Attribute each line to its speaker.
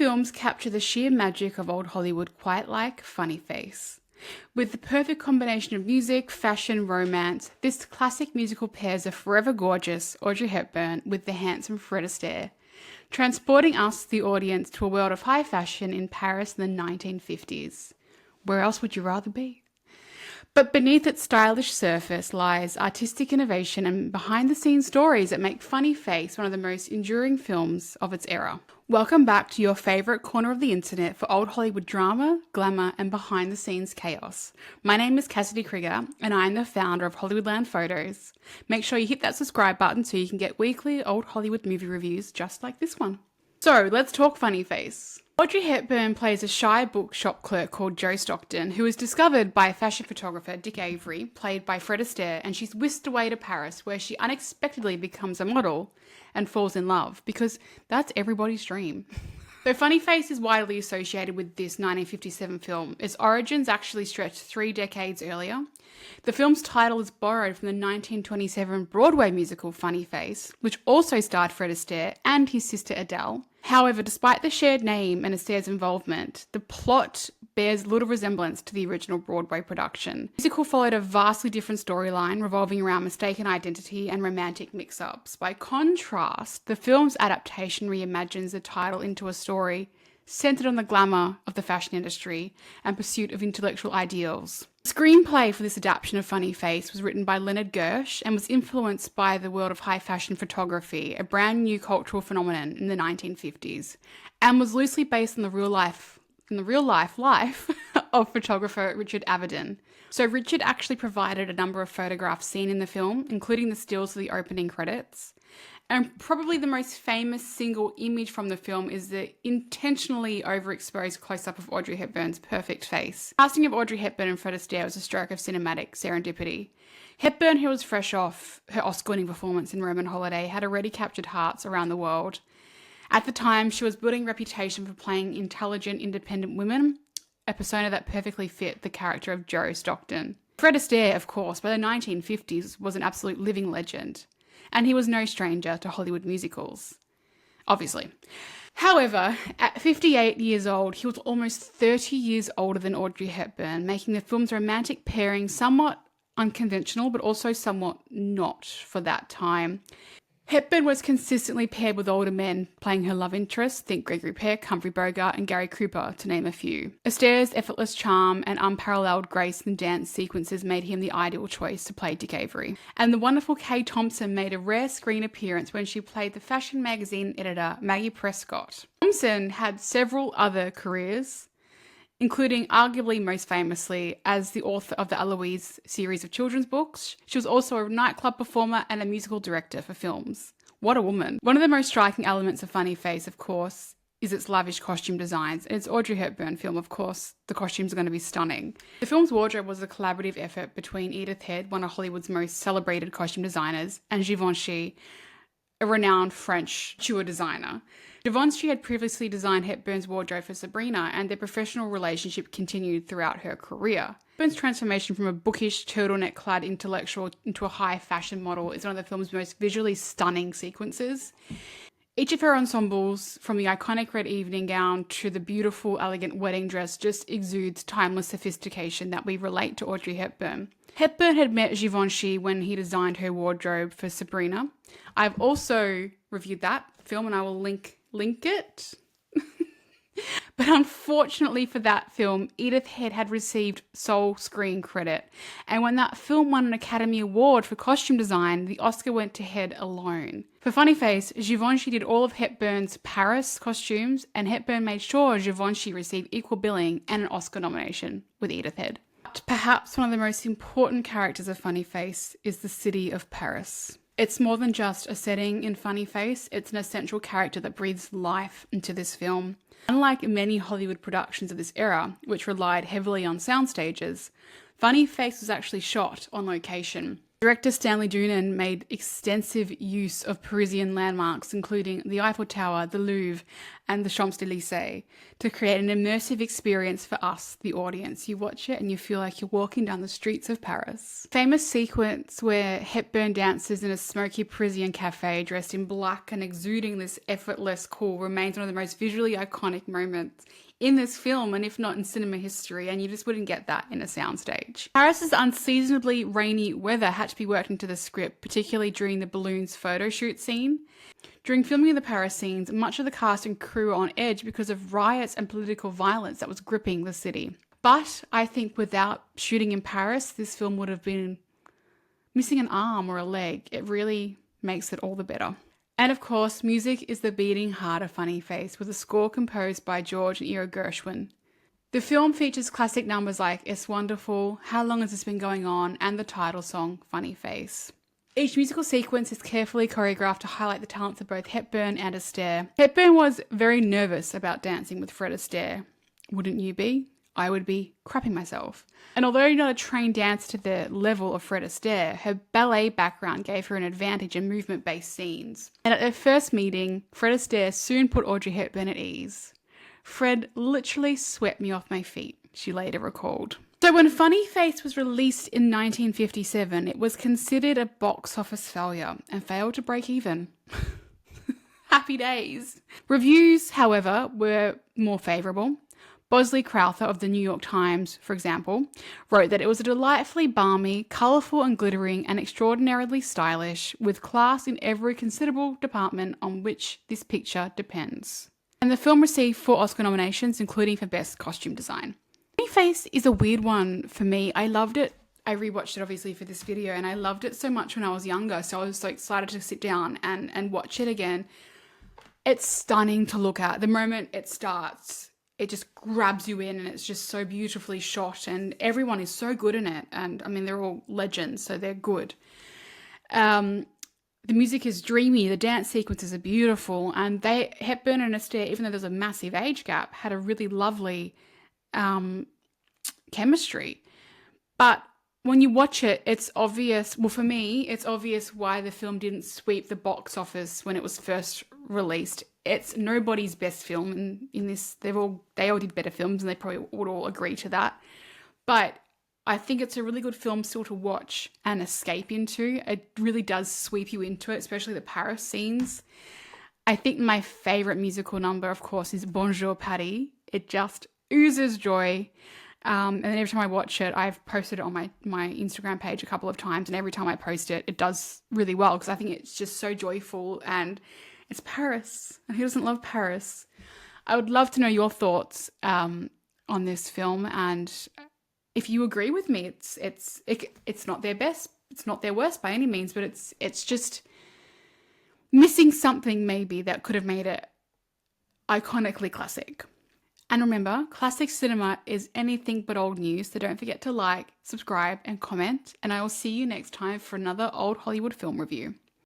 Speaker 1: films capture the sheer magic of old Hollywood quite like Funny Face. With the perfect combination of music, fashion, romance, this classic musical pairs the forever gorgeous Audrey Hepburn with the handsome Fred Astaire, transporting us, the audience, to a world of high fashion in Paris in the 1950s. Where else would you rather be? But beneath its stylish surface lies artistic innovation and behind-the-scenes stories that make Funny Face one of the most enduring films of its era. Welcome back to your favourite corner of the internet for old Hollywood drama, glamour, and behind-the-scenes chaos. My name is Cassidy Krieger, and I am the founder of Hollywoodland Photos. Make sure you hit that subscribe button so you can get weekly old Hollywood movie reviews just like this one. So, let's talk Funny Face. Audrey Hepburn plays a shy bookshop clerk called Jo Stockton, who is discovered by fashion photographer Dick Avery, played by Fred Astaire, and she's whisked away to Paris, where she unexpectedly becomes a model and falls in love, because that's everybody's dream. Though Funny Face is widely associated with this 1957 film, its origins actually stretch 3 decades earlier. The film's title is borrowed from the 1927 Broadway musical Funny Face, which also starred Fred Astaire and his sister Adele. However, despite the shared name and Astaire's involvement, the plot bears little resemblance to the original Broadway production. The musical followed a vastly different storyline revolving around mistaken identity and romantic mix-ups. By contrast, the film's adaptation reimagines the title into a story centered on the glamour of the fashion industry and pursuit of intellectual ideals. The screenplay for this adaptation of Funny Face was written by Leonard Gersh and was influenced by the world of high fashion photography, a brand new cultural phenomenon in the 1950s, and was loosely based on the real life of photographer Richard Avedon. So Richard actually provided a number of photographs seen in the film, including the stills of the opening credits. And probably the most famous single image from the film is the intentionally overexposed close-up of Audrey Hepburn's perfect face. The casting of Audrey Hepburn and Fred Astaire was a stroke of cinematic serendipity. Hepburn, who was fresh off her Oscar-winning performance in Roman Holiday, had already captured hearts around the world. At the time, she was building a reputation for playing intelligent, independent women, a persona that perfectly fit the character of Jo Stockton. Fred Astaire, of course, by the 1950s was an absolute living legend. And he was no stranger to Hollywood musicals, obviously. However, at 58 years old, he was almost 30 years older than Audrey Hepburn, making the film's romantic pairing somewhat unconventional, but also somewhat not for that time. Hepburn was consistently paired with older men, playing her love interests, think Gregory Peck, Humphrey Bogart, and Gary Cooper, to name a few. Astaire's effortless charm and unparalleled grace in dance sequences made him the ideal choice to play Dick Avery. And the wonderful Kay Thompson made a rare screen appearance when she played the fashion magazine editor Maggie Prescott. Thompson had several other careers, including arguably most famously as the author of the Eloise series of children's books. She was also a nightclub performer and a musical director for films. What a woman. One of the most striking elements of Funny Face, of course, is its lavish costume designs. And it's Audrey Hepburn film, of course, the costumes are going to be stunning. The film's wardrobe was a collaborative effort between Edith Head, one of Hollywood's most celebrated costume designers, and Givenchy, a renowned French couture designer. Givenchy had previously designed Hepburn's wardrobe for Sabrina, and their professional relationship continued throughout her career. Hepburn's transformation from a bookish, turtleneck-clad intellectual into a high-fashion model is one of the film's most visually stunning sequences. Each of her ensembles, from the iconic red evening gown to the beautiful, elegant wedding dress, just exudes timeless sophistication that we relate to Audrey Hepburn. Hepburn had met Givenchy when he designed her wardrobe for Sabrina. I've also reviewed that film and I will link it. But unfortunately for that film, Edith Head had received sole screen credit. And when that film won an Academy Award for costume design, the Oscar went to Head alone. For Funny Face, Givenchy did all of Hepburn's Paris costumes, and Hepburn made sure Givenchy received equal billing and an Oscar nomination with Edith Head. But perhaps one of the most important characters of Funny Face is the city of Paris. It's more than just a setting in Funny Face, it's an essential character that breathes life into this film. Unlike many Hollywood productions of this era, which relied heavily on sound stages, Funny Face was actually shot on location. Director Stanley Donen made extensive use of Parisian landmarks, including the Eiffel Tower, the Louvre, and the Champs-Élysées, to create an immersive experience for us, the audience. You watch it and you feel like you're walking down the streets of Paris. Famous sequence where Hepburn dances in a smoky Parisian cafe dressed in black and exuding this effortless cool remains one of the most visually iconic moments in this film, and if not in cinema history, and you just wouldn't get that in a soundstage. Paris's unseasonably rainy weather had to be worked into the script, particularly during the balloons photo shoot scene. During filming of the Paris scenes, much of the cast and crew were on edge because of riots and political violence that was gripping the city. But I think without shooting in Paris, this film would have been missing an arm or a leg. It really makes it all the better. And of course, music is the beating heart of Funny Face, with a score composed by George and Ira Gershwin. The film features classic numbers like It's Wonderful, How Long Has This Been Going On, and the title song, Funny Face. Each musical sequence is carefully choreographed to highlight the talents of both Hepburn and Astaire. Hepburn was very nervous about dancing with Fred Astaire. Wouldn't you be? I would be crapping myself. And although not a trained dancer to the level of Fred Astaire, her ballet background gave her an advantage in movement-based scenes. And at their first meeting, Fred Astaire soon put Audrey Hepburn at ease. Fred literally swept me off my feet, she later recalled. So when Funny Face was released in 1957, it was considered a box office failure and failed to break even. Happy days. Reviews, however, were more favourable. Bosley Crowther of the New York Times, for example, wrote that it was a delightfully balmy, colourful and glittering and extraordinarily stylish, with class in every considerable department on which this picture depends. And the film received 4 Oscar nominations, including for Best Costume Design. Funny Face is a weird one for me. I loved it. I rewatched it obviously for this video, and I loved it so much when I was younger, so I was so excited to sit down and watch it again. It's stunning to look at. The moment it starts, it just grabs you in, and it's just so beautifully shot, and everyone is so good in it. And I mean, they're all legends, so they're good. The music is dreamy, the dance sequences are beautiful, and Hepburn and Astaire, even though there's a massive age gap, had a really lovely chemistry. But when you watch it, it's obvious, well for me, it's obvious why the film didn't sweep the box office when it was first released. It's nobody's best film in this. They all did better films, and they probably would all agree to that. But I think it's a really good film still to watch and escape into. It really does sweep you into it, especially the Paris scenes. I think my favourite musical number, of course, is Bonjour Paris. It just oozes joy. And then every time I watch it, I've posted it on my Instagram page a couple of times, and every time I post it, it does really well because I think it's just so joyful, and it's Paris. And who doesn't love Paris? I would love to know your thoughts on this film, and if you agree with me. It's not their best, it's not their worst by any means, but it's just missing something maybe that could have made it iconically classic. And remember, classic cinema is anything but old news, so don't forget to like, subscribe, and comment, and I will see you next time for another old Hollywood film review.